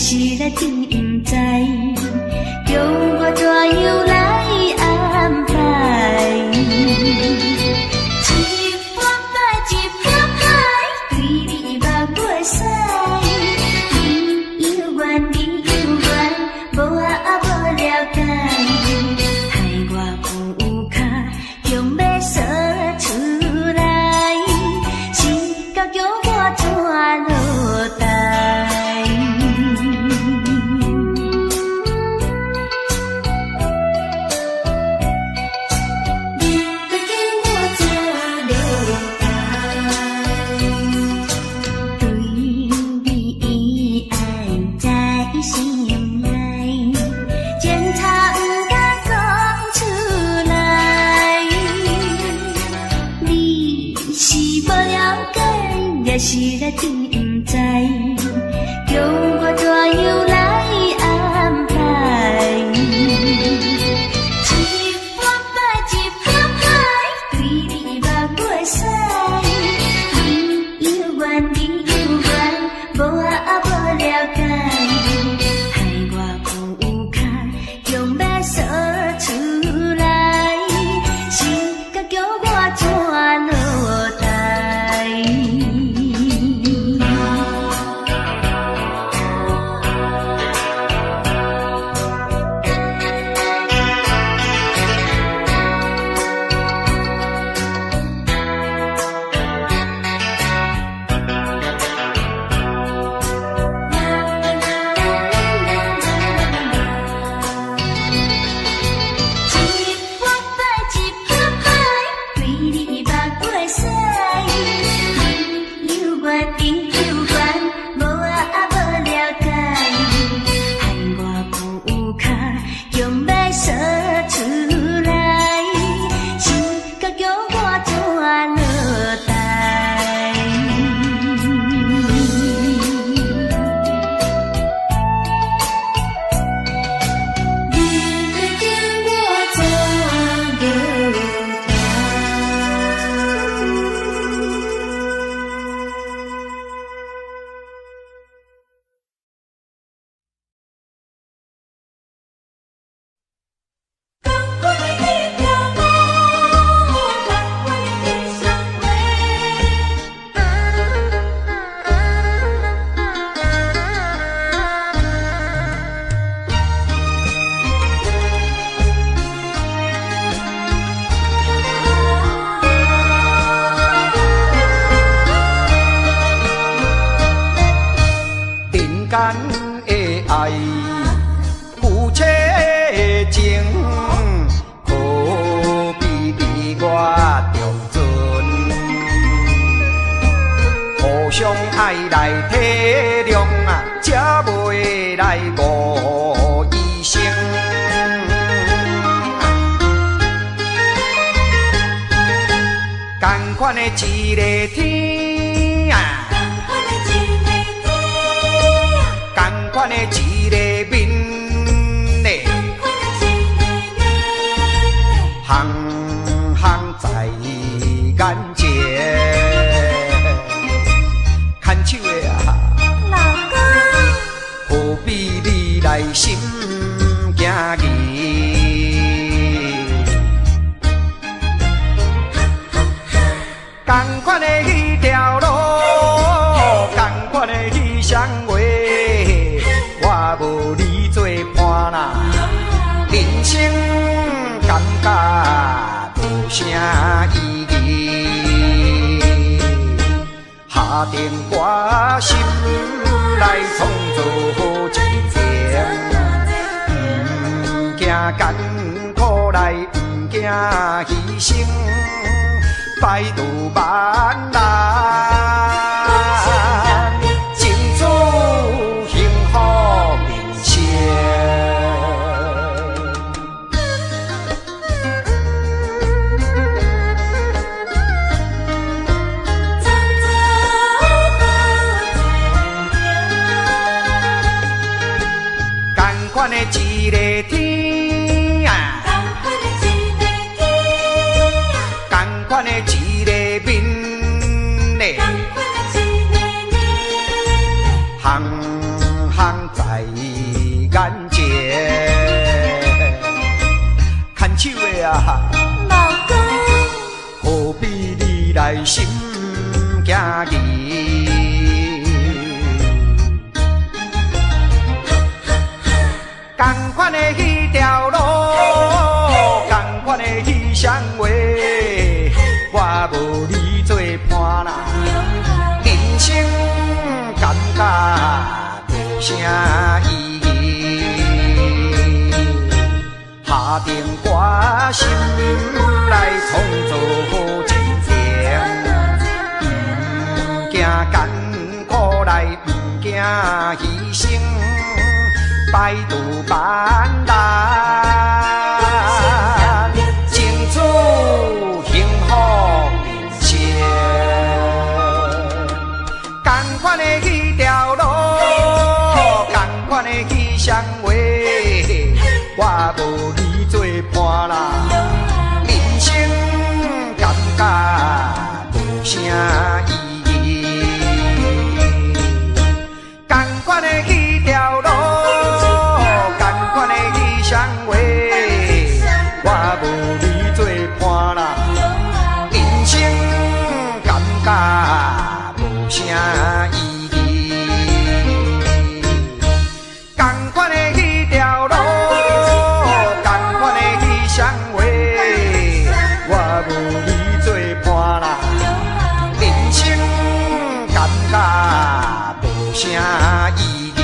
是来定知，叫我怎样来安排？一拍拍，一拍拍，对你目袂使。你有缘，你有缘，无啊无了解，害我不卡强要说出来，心到叫我怎落台？也是来定知，叫我怎样来安排？一拍拍，一拍拍，对你目袂使。你有缘，你有缘，无啊无了解，害我不卡强要说出来，心甲叫我怎落台？一个天啊，同款的一个面嘞，行行在眼前，牵手的啊，老公，何必你来心惊疑？同款的迄条路，同款的迄双话，我无你做伴啦，人生感觉无啥意义。下定决心来创造一片，不惊艰苦来，不惊牺牲。百度万难，尽做幸福人生。同款的一个天啊，同款的一个面嘞，行行在来心惊疑。同款的迄条路，同款的迄双话，我无你做伴啦，人生感觉无啥意义。下定决心来创造真情，不惊艰苦来，不惊牺牲。百度万难，争取幸福人生。同款的迄条路，同款的迄双话，我无你做伴啦，人生感觉无啥意义。同款的迄条路。无啥意义，同款的迄条路，同款的迄双话，我无你做伴啦，人生感觉无啥意义。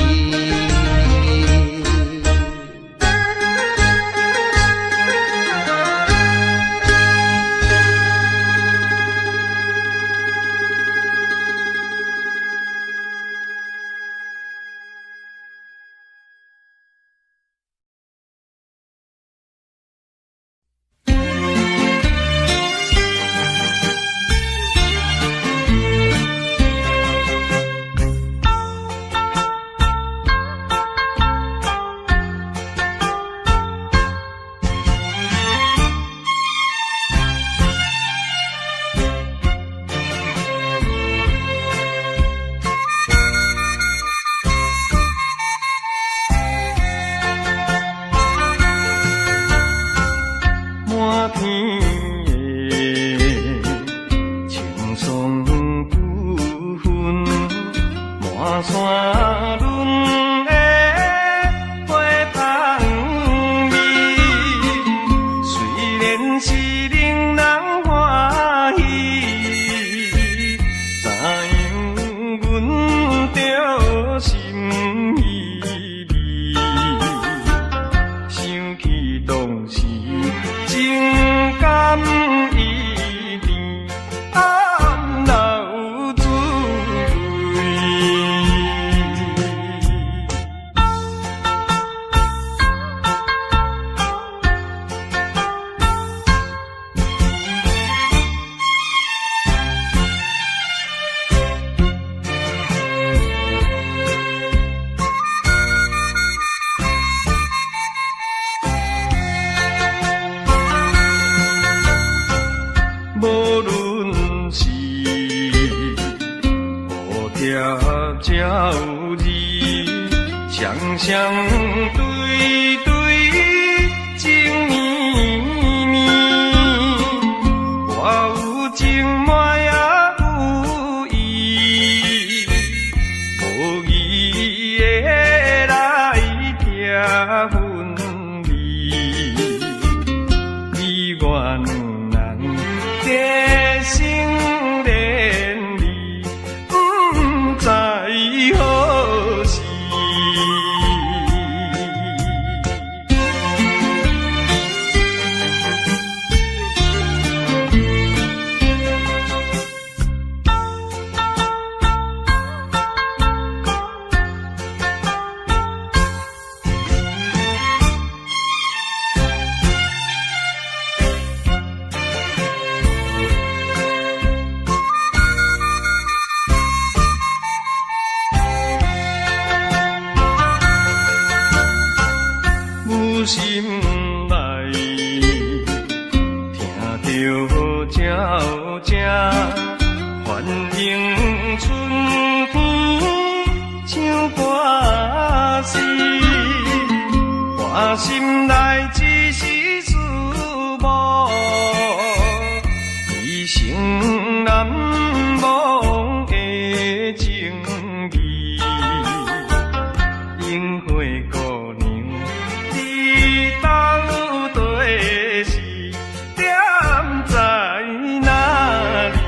情难忘的情义，樱花姑娘，你到底是踮在哪里？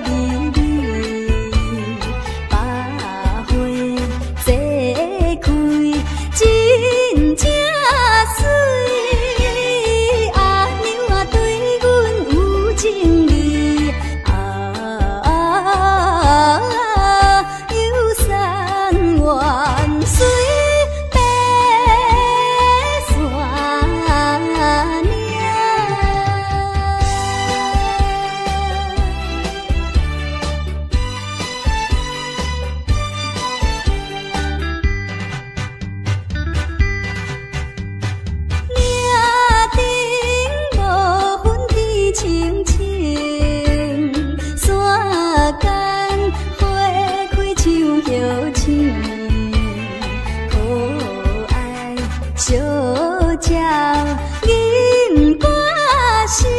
美丽，百花齐开，真正水。阿娘啊，对阮有情意，有山万水。小鸟吟歌声，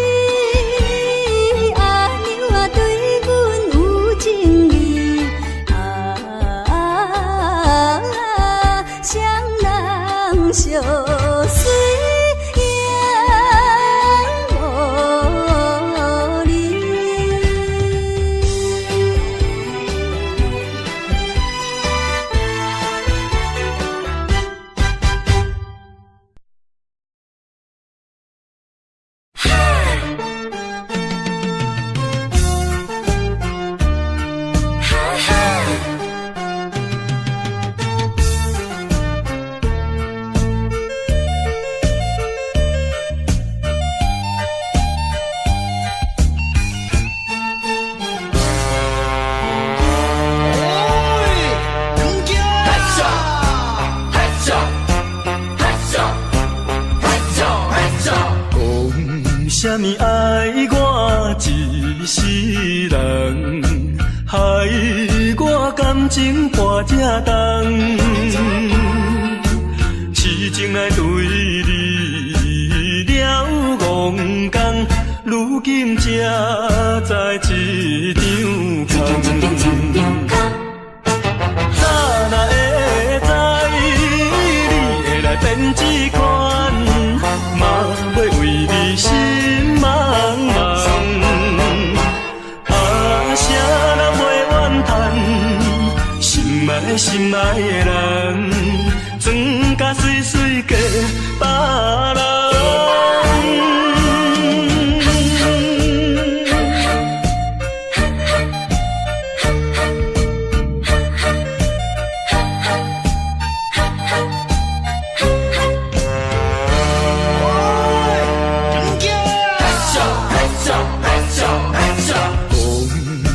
阿娘啊对阮有情意，双人相随永无离。啥物爱我一世人，害我感情破这重，痴情来对你了戆讲，如今才知一场空。早若会知你会来变这款，嘛要为你心茫茫。啊，啥人袂怨叹，心爱的人，装甲水水嫁别人。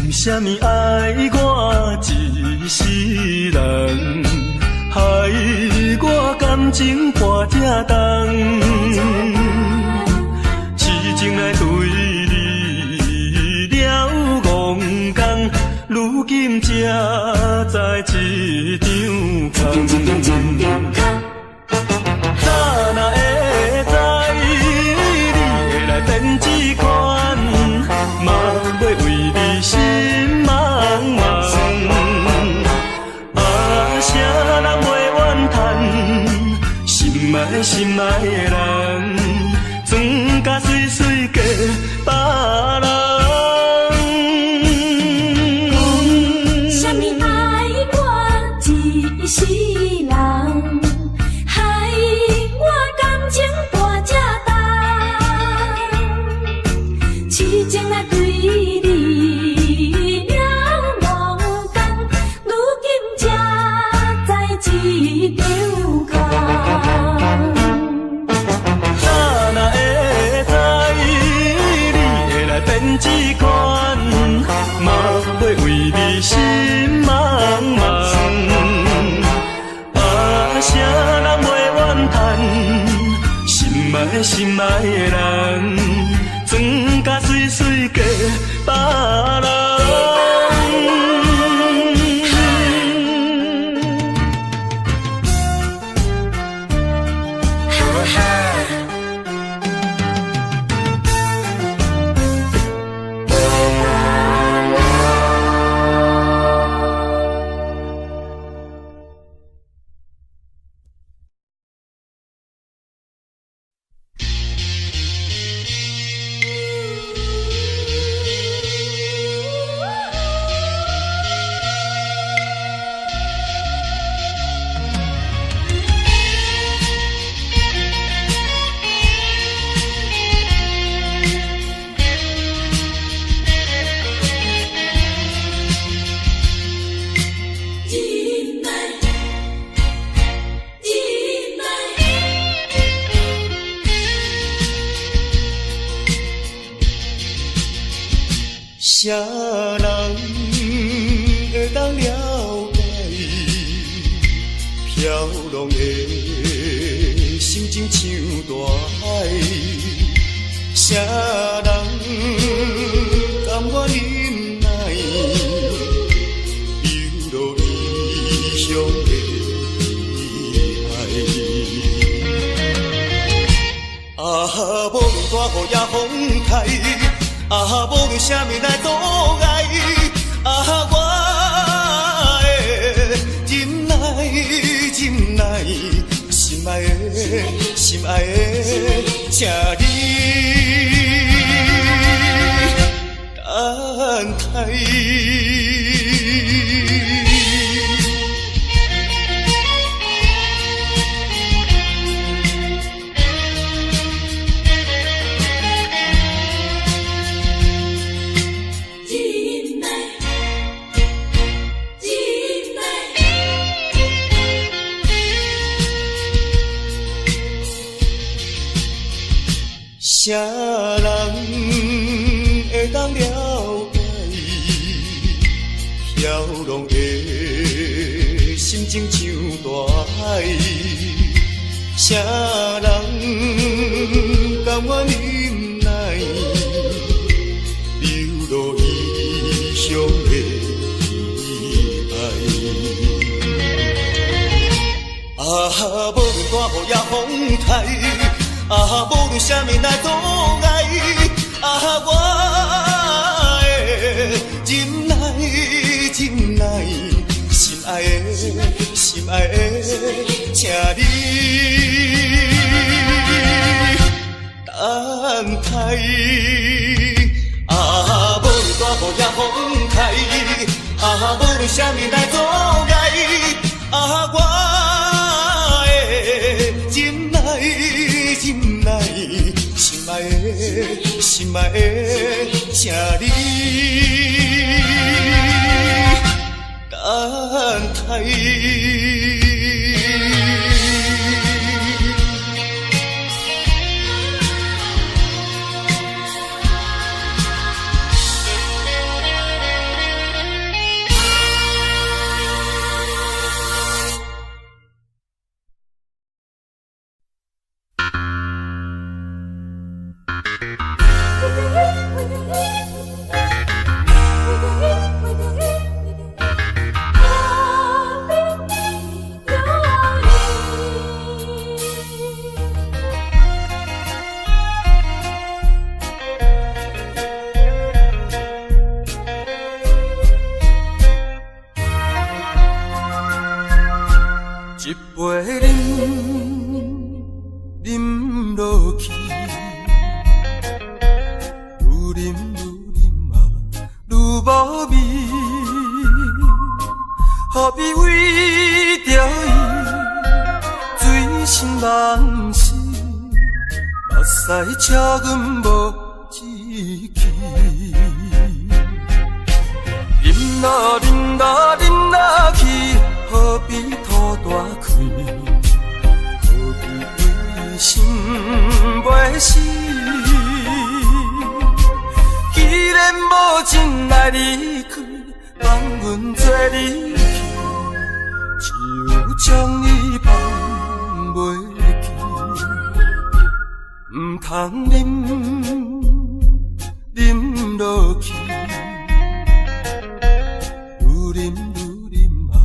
啥物爱我一世人，害我感情破这重，痴情来对你了戆讲，如今才知一场空。早若会知你会来变这款，嘛要为你心茫茫。啊，啥人袂怨叹，心爱的人，装甲水水嫁别人。啥物爱我一世人，害我感情破这重，痴情来对你了戆讲，如今才知一场空。早若会知你会来变这款，嘛要为你心茫茫。啊，啥人袂怨叹，心爱的人，装甲水水嫁别人。啥人会当了解飘浪的心情像大海？啥人甘愿忍耐流落异乡的爱？啊，无论大雨也风台，啊，无论啥物来阻碍，啊，我会忍耐，忍耐，心爱的，心爱的，请你等待。啥人会当了解飘浪的心情像大海？啥人甘愿忍耐流落异乡的爱？啊，无论大雨也风台，啊，无论啥物来阻碍，啊，我会忍耐，忍耐，心爱的，心爱的，请你等待。啊，无论大雨也风台，啊，无论啥物来阻碍，啊，我会忍耐。忍耐，心爱的，心爱的，请你等待。一杯饮落去，愈饮啊，愈无味。何必为着伊醉心梦死？目屎请阮无志气。饮啊饮啊饮啊去，何必吐大气？何必为心袂死？既然无真爱离开，放阮做离去，就将你放袂去。唔通饮落去，愈饮啊，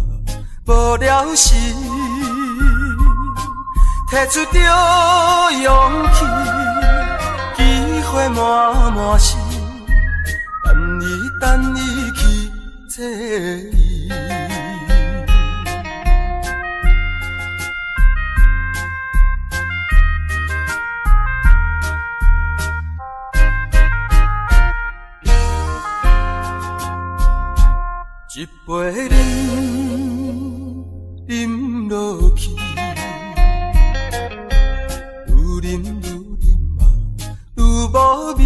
无了时。摕出着勇气，机会满满是，等伊去坐伊。一杯饮落去。无味，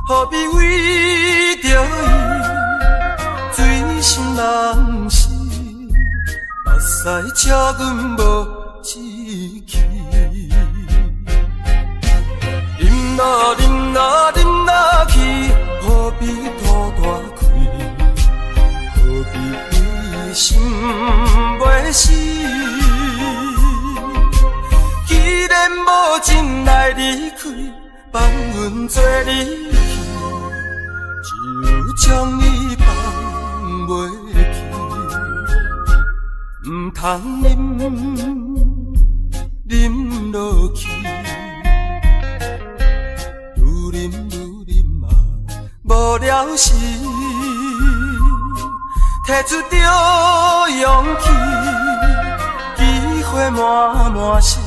何必为着伊醉心梦死？目屎请阮无志气。饮啊饮啊饮啊去，开，放阮做你去，就将你放袂去，唔通啉落去，愈啉啊无了时，摕出着勇气，机会满是。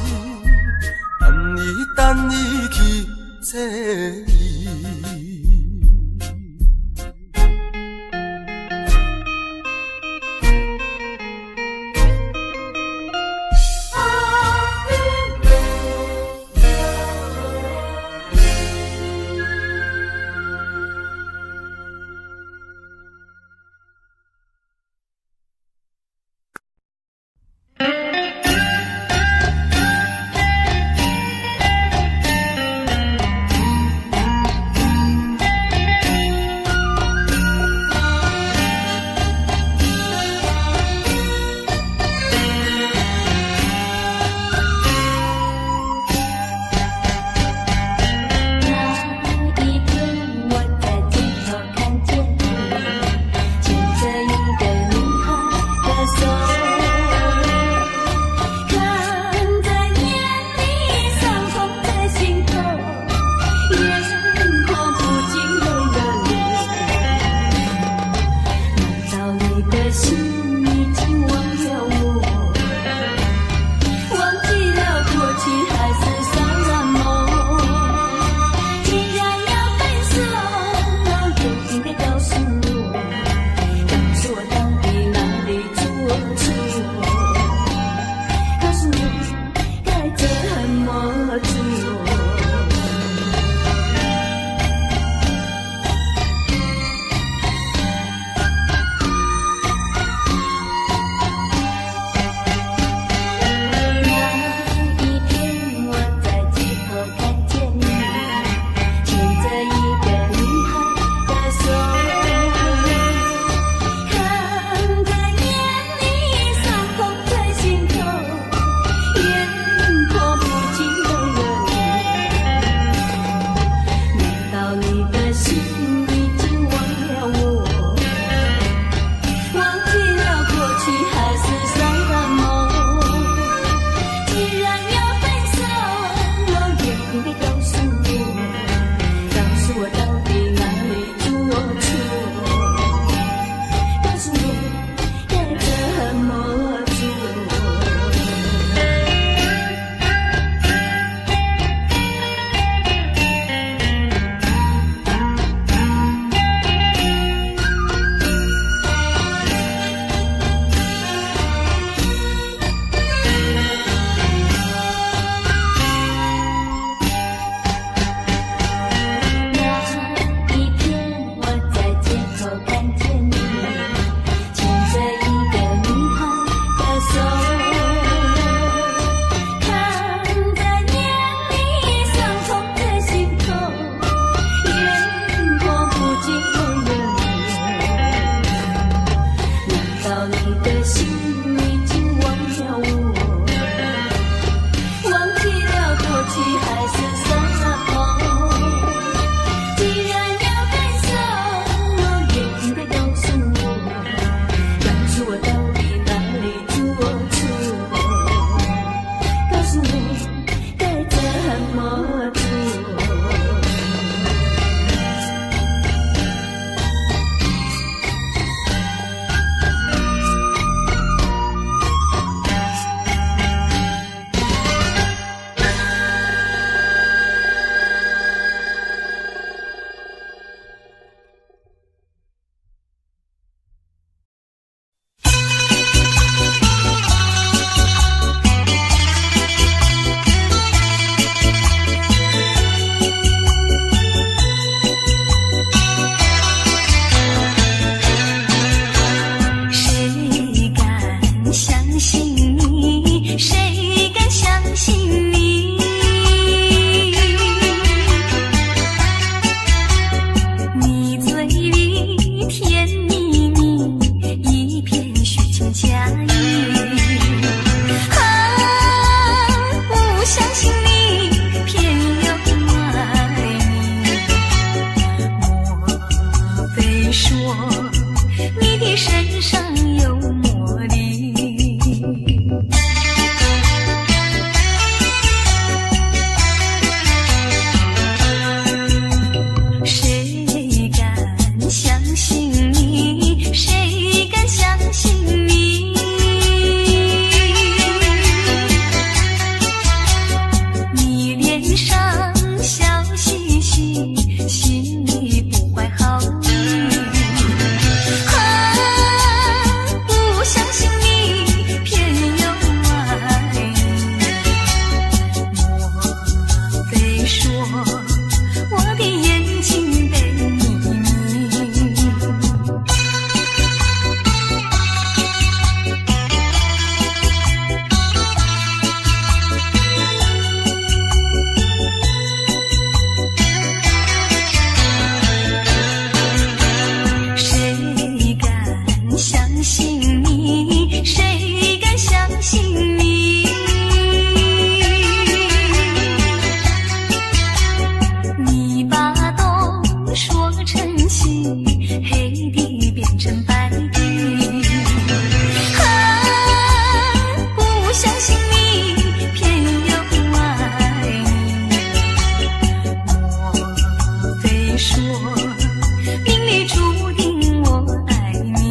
等你去找伊。说你的身上有魔力。谁敢相信你？谁敢相信你？你脸上笑嘻嘻，心里不怀好意。不相信你，偏又爱你。莫非说我的眼睛被你迷？谁敢相信你？谁敢相信你？你把东说成西，黑的变成白的。不相信你，偏又爱你。莫非说命里注定我爱你？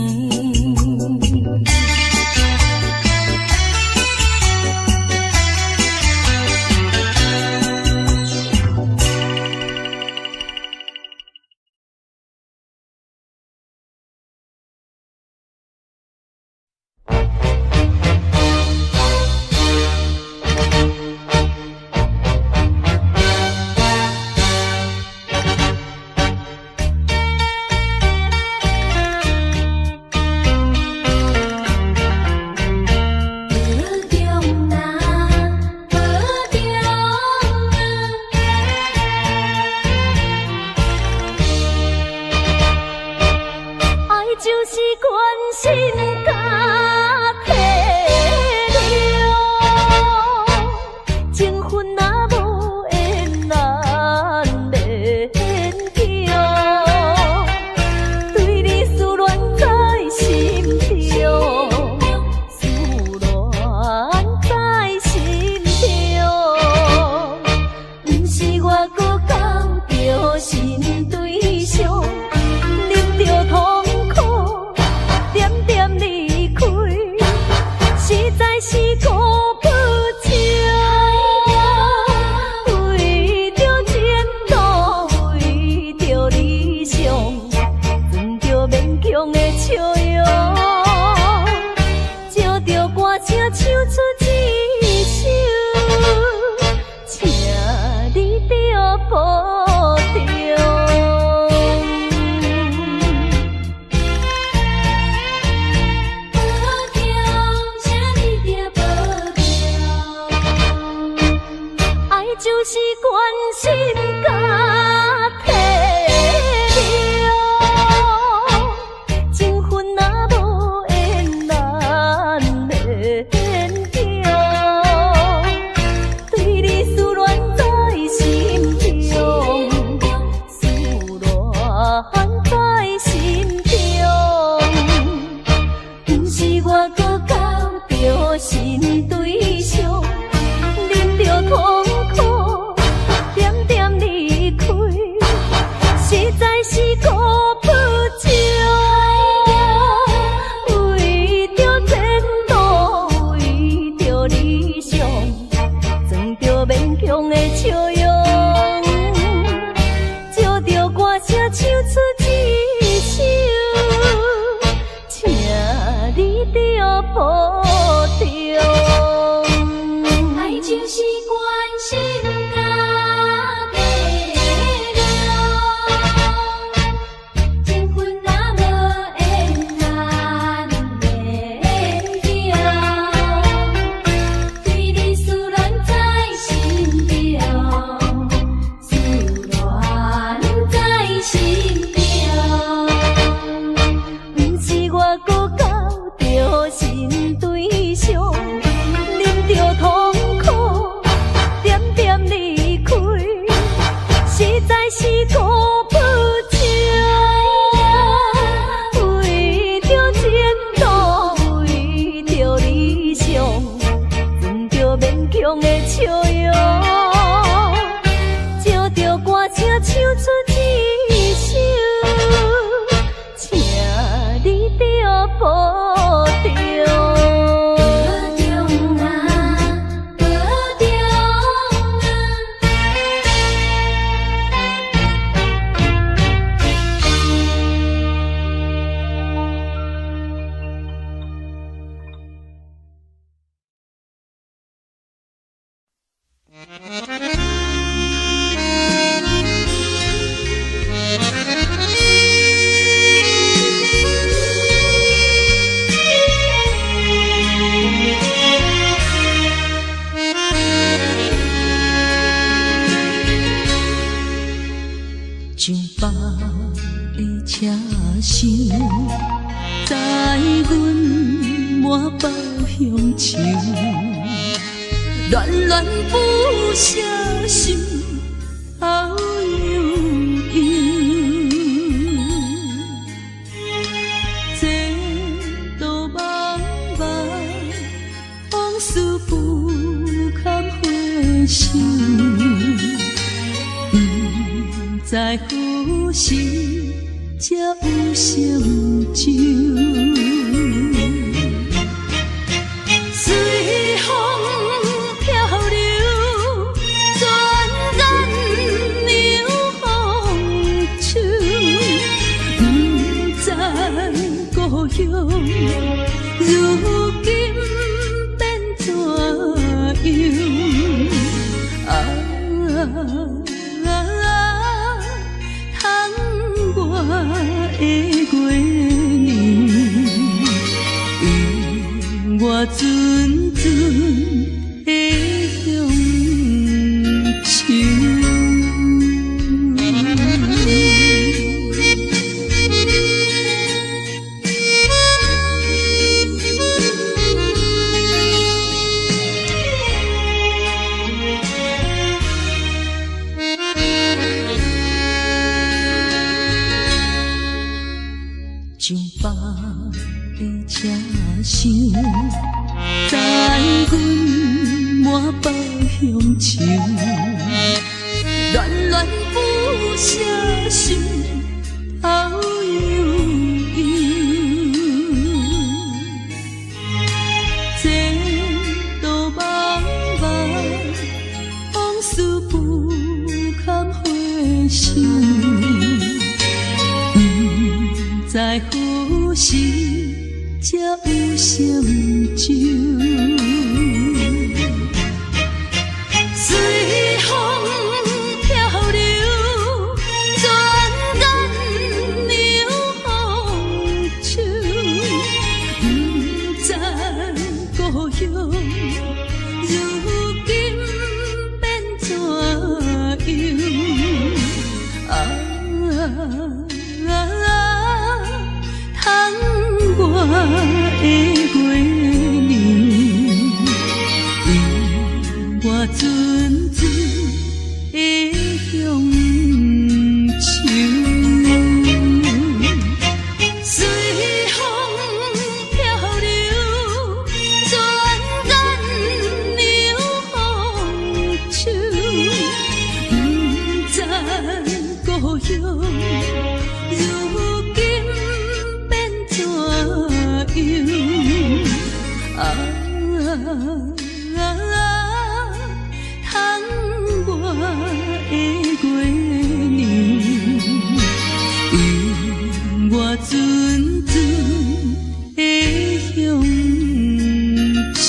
就是关心甲体谅，情分若无缘难免强，对你思恋在心中，思恋在心中，不是我搁交着新对象，忍着痛。点点离开，实在是顾不着。为着前途，为着理想，存着勉强的笑容，借着歌声唱出一首，请你着保重。就是关心甲体谅，情分若想，在阮满腹乡愁，恋恋不舍心头悠悠。这道茫茫往事不堪回首，不知何时才有成就。随风漂流，转染流风手，不知故乡如今变怎样？通我的月亮，我阵阵的乡愁。像北的车厢，载阮满腹乡愁，恋恋不舍心头悠悠。这道茫茫往事不堪回首，不知何时才有成就。随风漂流，转染流风手，不知故乡如今变怎样？通我的月亮，我阵阵的乡愁。随风漂流，转染流风手，不知故乡如今变怎样？通我的月亮，我阵阵的乡愁。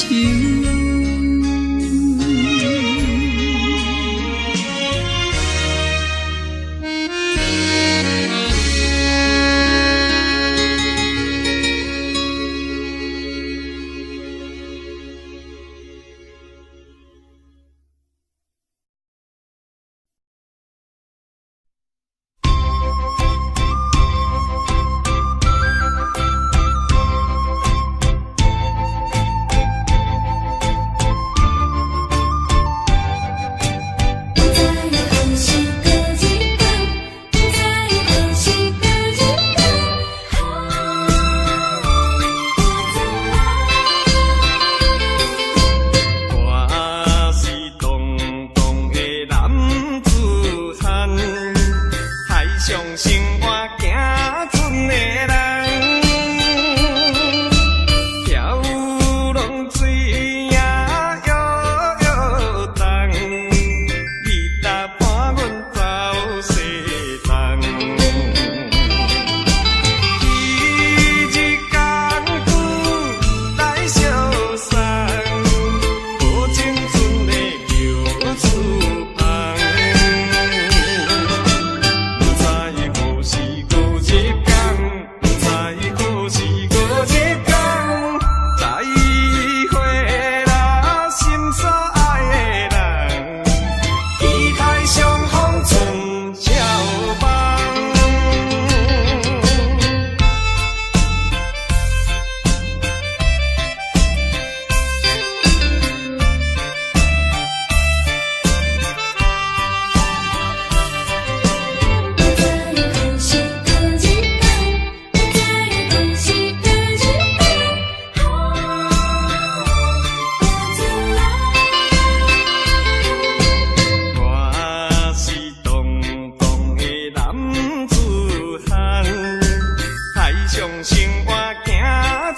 上生活行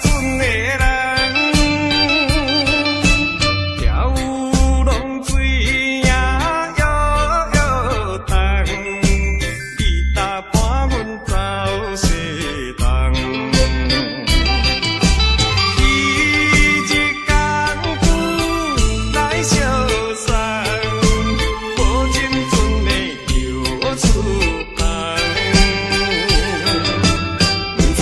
船的人，跳浪水也摇摇动，伊搭伴阮走西东。伊一工夫来相送，无真准的游出航。不知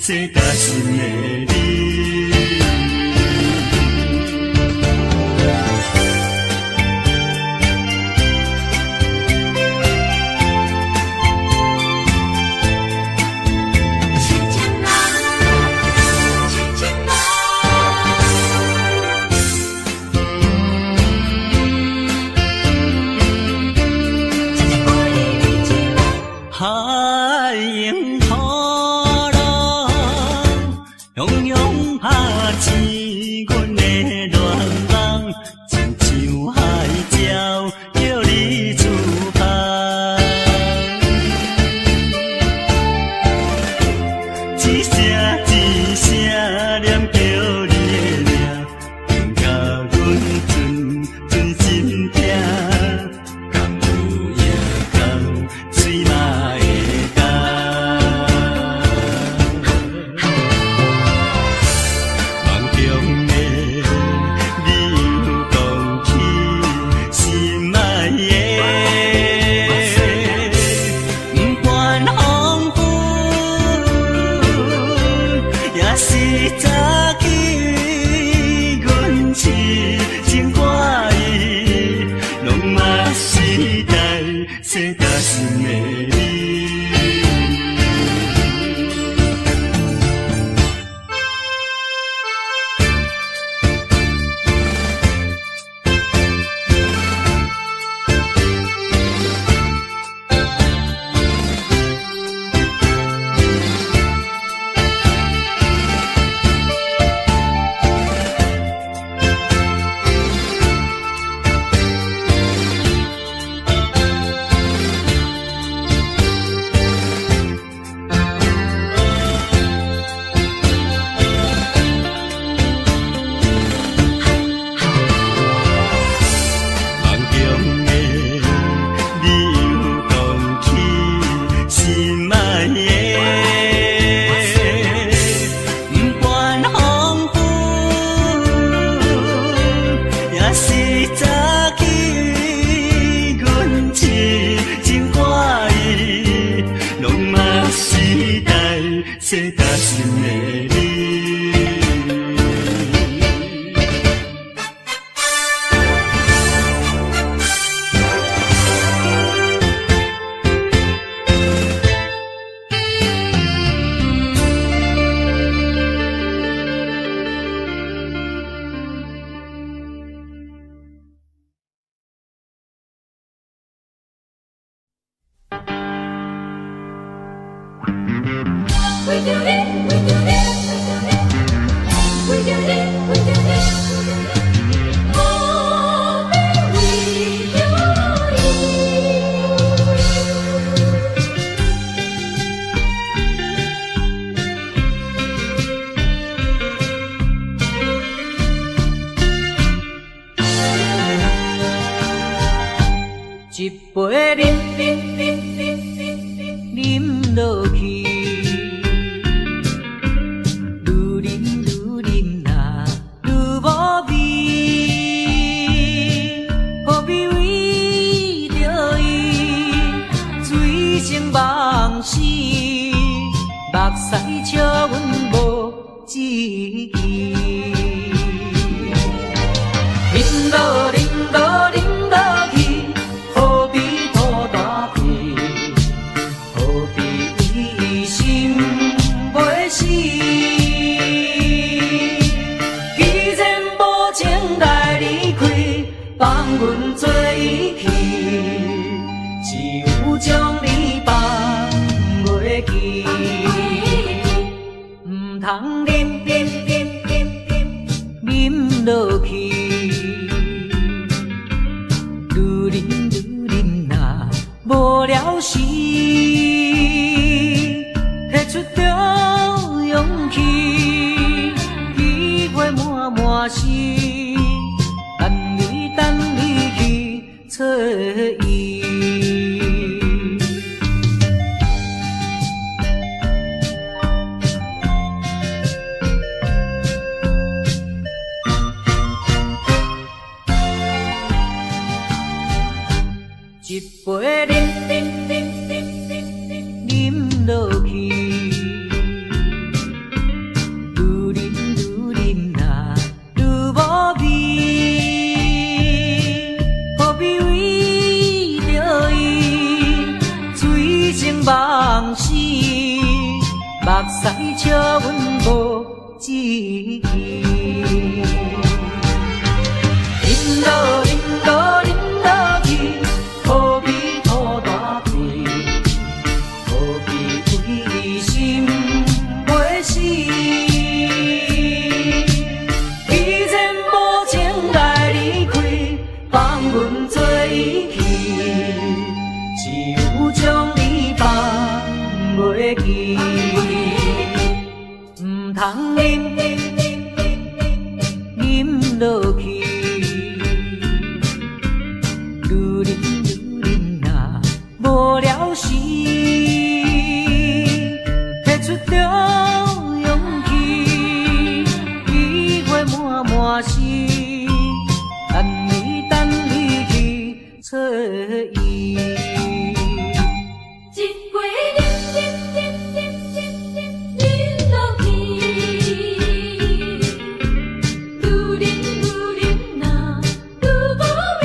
这担心的你。海迎波浪，汹涌拍起阮的恋梦，亲像海鸟叫你出航。一声一声念叫你的名，令甲阮存心痛。敢有夜空水嘛？这担心的你。这担心的你。We do it, we do it, we do it, we do it. Oh, we do it. 一杯饮落去。目屎笑阮无志气，饮落饮落饮落去，何必吐大鼻？何必心袂死？既然无情来离开，放阮做伊去，只有将你放袂记。通饮落去，愈饮若无聊时，摕出着勇气，机会满心，等你去找伊。一杯目屎笑阮无志气。饮落饮落饮落去，何必土大开？何必为心袂死？既然无情来离开，放阮做伊去，只有将你放袂记。唔通饮饮落去。无聊时，摕出着勇气，机会满满是，等你去找伊。一回饮落去，愈饮呐愈无味。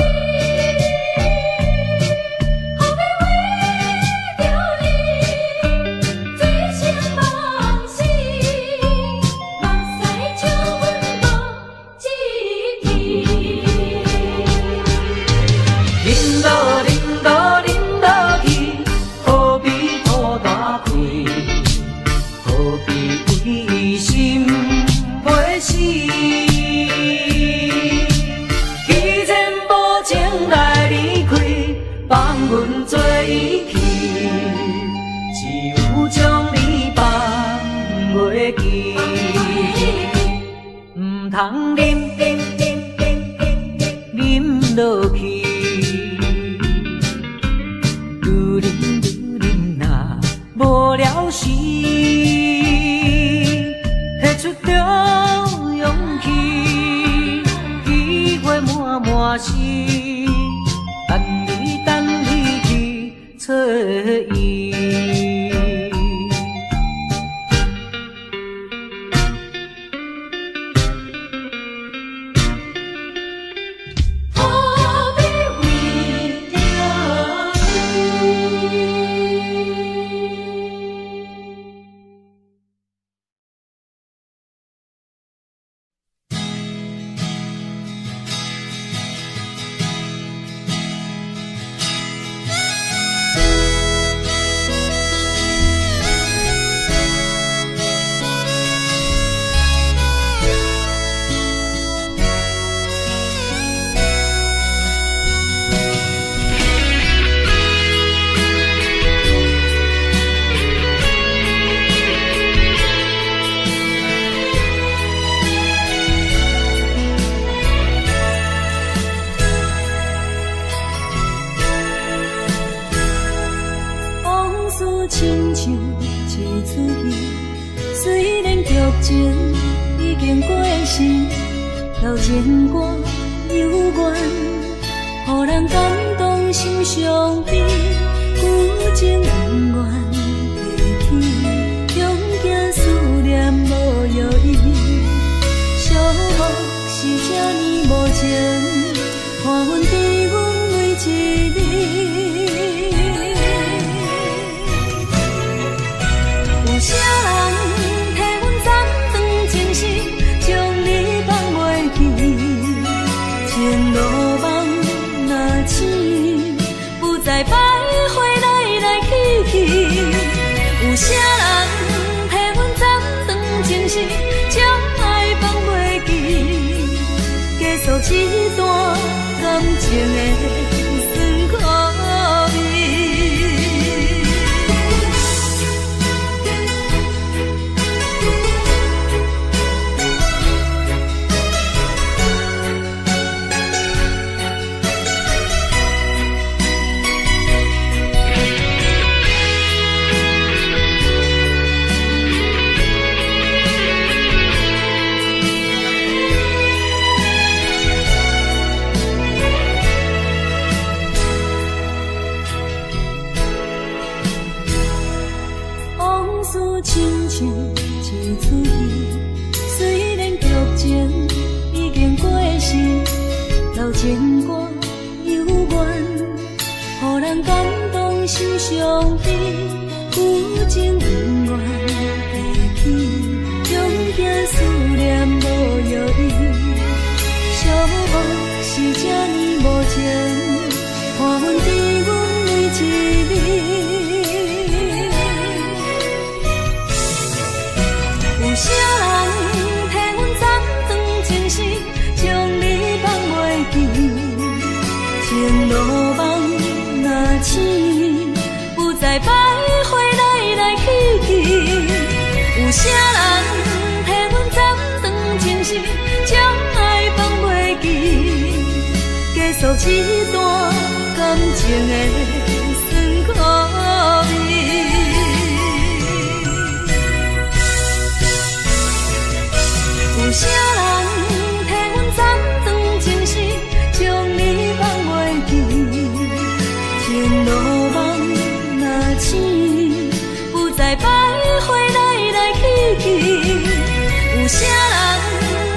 放阮做伊去，只有将你放袂记。唔通饮落去，愈饮呐无聊时，摕出着勇气，机会满满是。等你去找伊。何必为着亲像一出戏，虽然剧情已经过时，老情歌犹原，予人感动心伤悲，旧情永远提起，用行思念无药医，寂寞是这呢无情，看阮伫阮每一日。有啥人替阮暂断情丝，将你放袂记？前路梦若醒，不再徘徊来去去。有啥人替阮暂断情丝，将爱放袂记？结束一段感情的酸苦味。亲像一出戏，虽然剧情已经过时，老情歌犹原，予人感动心伤悲，旧情永远有啥人替阮斩断情丝，将爱放袂记，结束这段感情的酸苦味。有啥人替阮斩断情丝，将你放袂记，前路梦若醒，不再徘徊来来去去。有啥人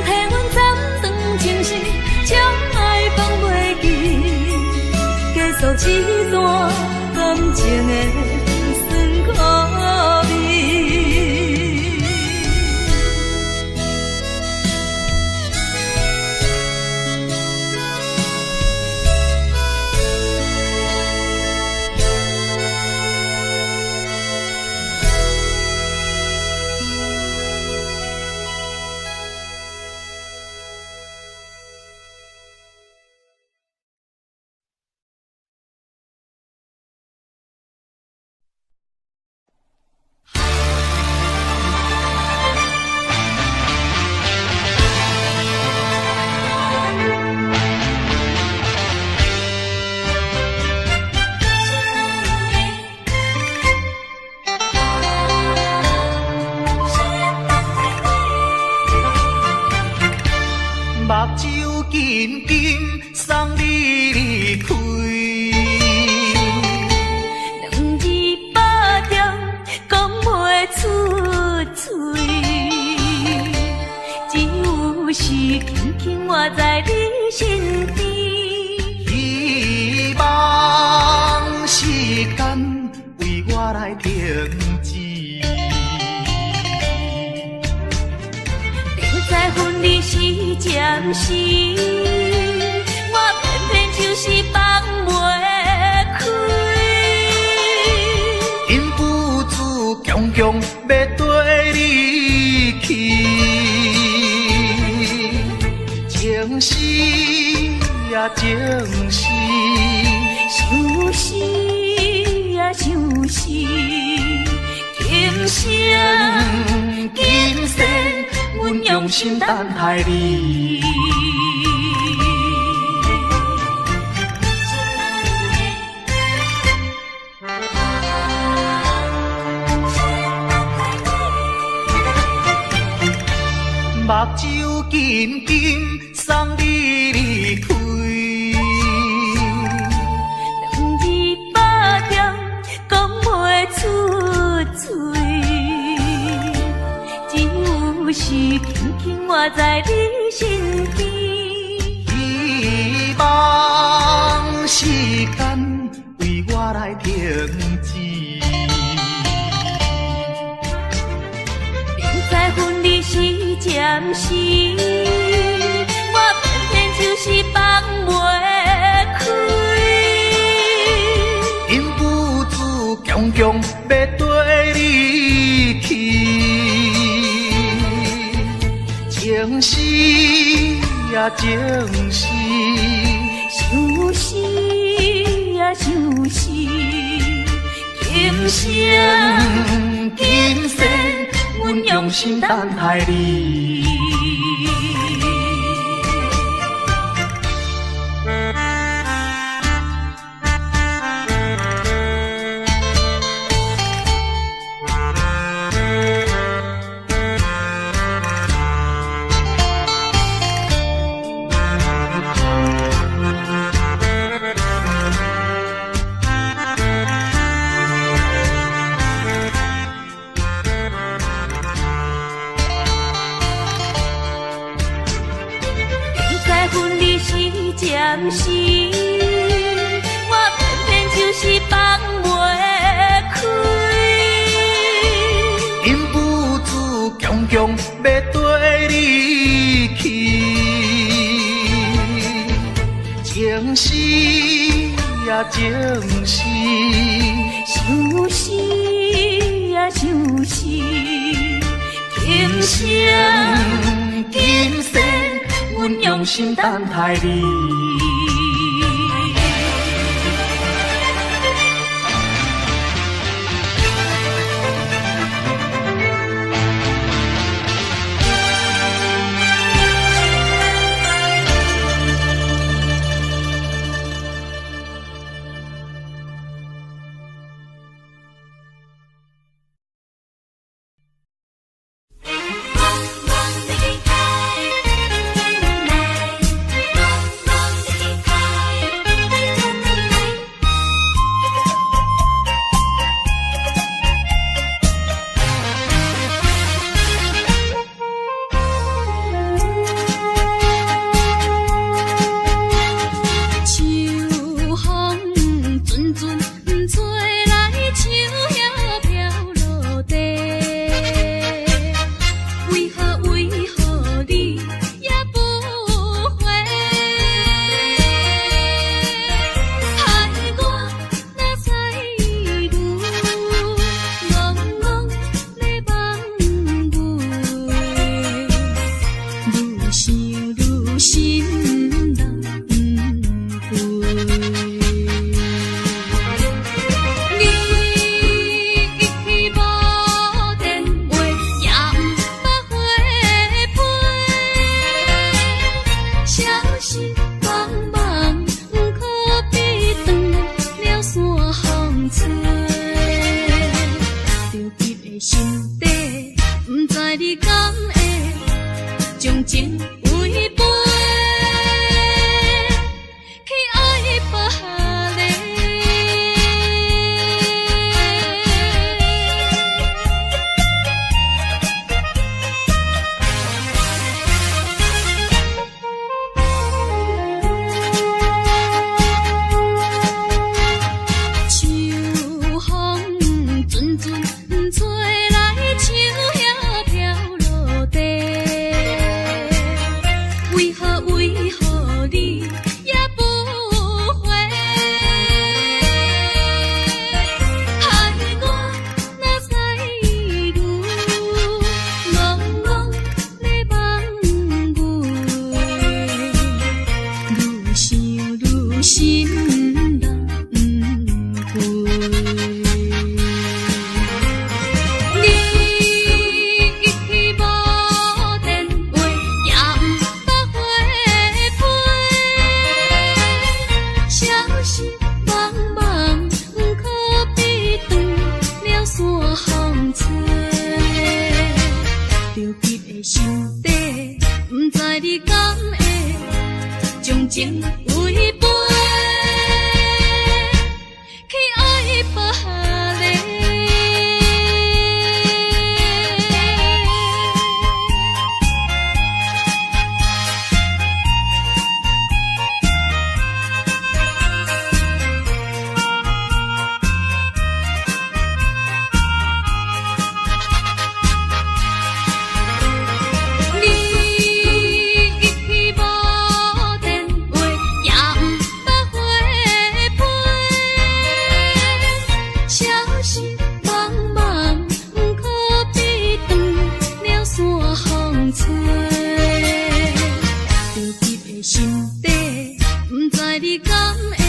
替阮斩断情丝，将爱放袂记，结束这段感情的酸苦味。目睭紧紧送你离开，两字百点讲袂出嘴，只有是轻轻活在你身边。希望时间为我来停止。在分离时暂时，我偏偏就是放袂开。因父子强强要跟你去，情丝呀情丝，想死呀想死，今生今生阮用心等待你。目睭紧紧送你离开，两字百点讲袂出嘴，只有是轻轻活在你身边。希望时间为我来停止。在分离时暂时，我偏偏就是放袂开。因父子强强要跟你去，情丝呀情丝，想死呀想死，今生今生阮用心等待你。暂时，我偏偏就是放袂开。因父子强强要跟你去，情丝呀情丝，想死呀想死，今生今生阮用心等待你。底，不知你敢会将情违背，去爱别个。秋风阵阵吹来，树叶飘落地。为何你也不回？害我若使牛戆戆咧梦寐，愈想愈心人不归。心底，不知你敢会将情违背，去爱别个。心底，不知你敢会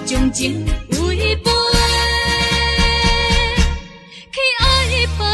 将情违背，去爱别个。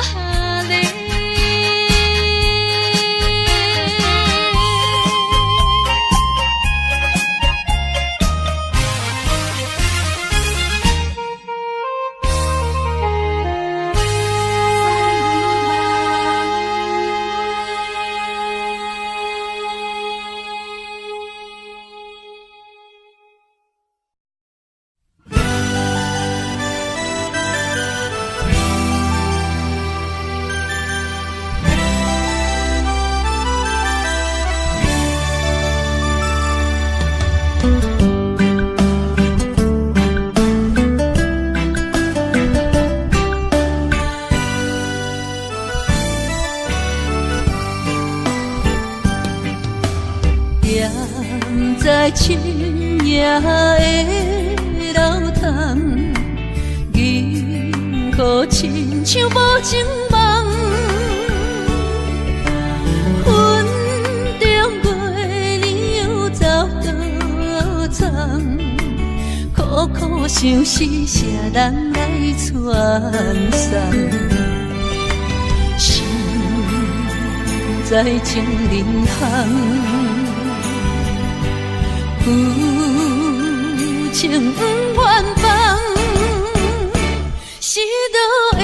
在深夜的楼窗，银河亲像无情梦，云中月亮走倒藏，苦苦相思谁人来传送？心在情人行。有情不愿放，是倒的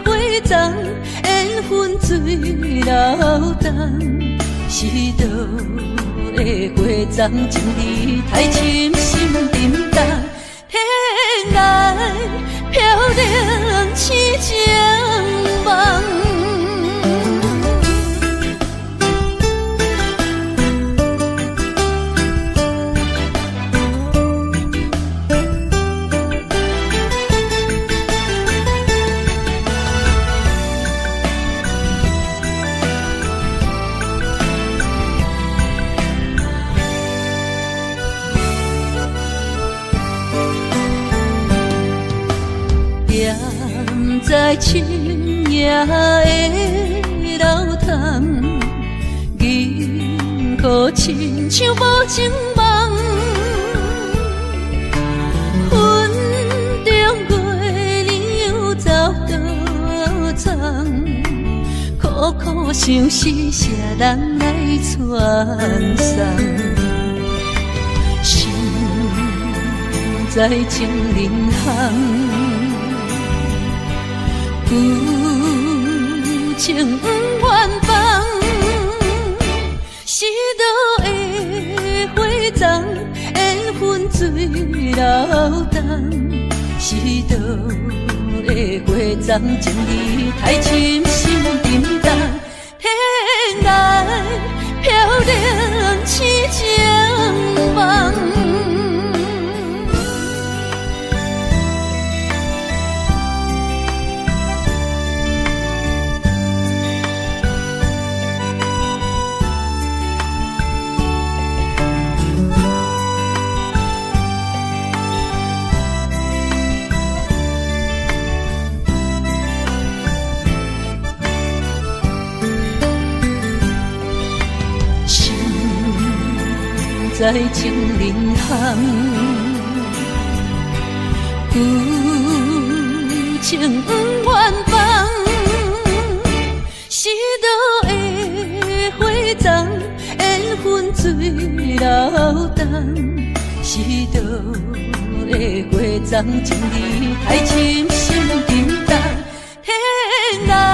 花丛，缘分水流动。是倒的花丛，情意太深，心沉重。天来飘零痴情梦。在深夜的楼窗，银河亲像无情梦，云中月亮走倒藏，苦苦相思谁人来传送？心在情人行。情不愿放，是倒的花丛，缘分水流动，是倒的花丛，情义太深，心沉重，天来飘零痴情梦。在情人行，有情不愿放，是倒的花丛，缘分水流动，是倒的花丛，情义太深，心沉重，天来。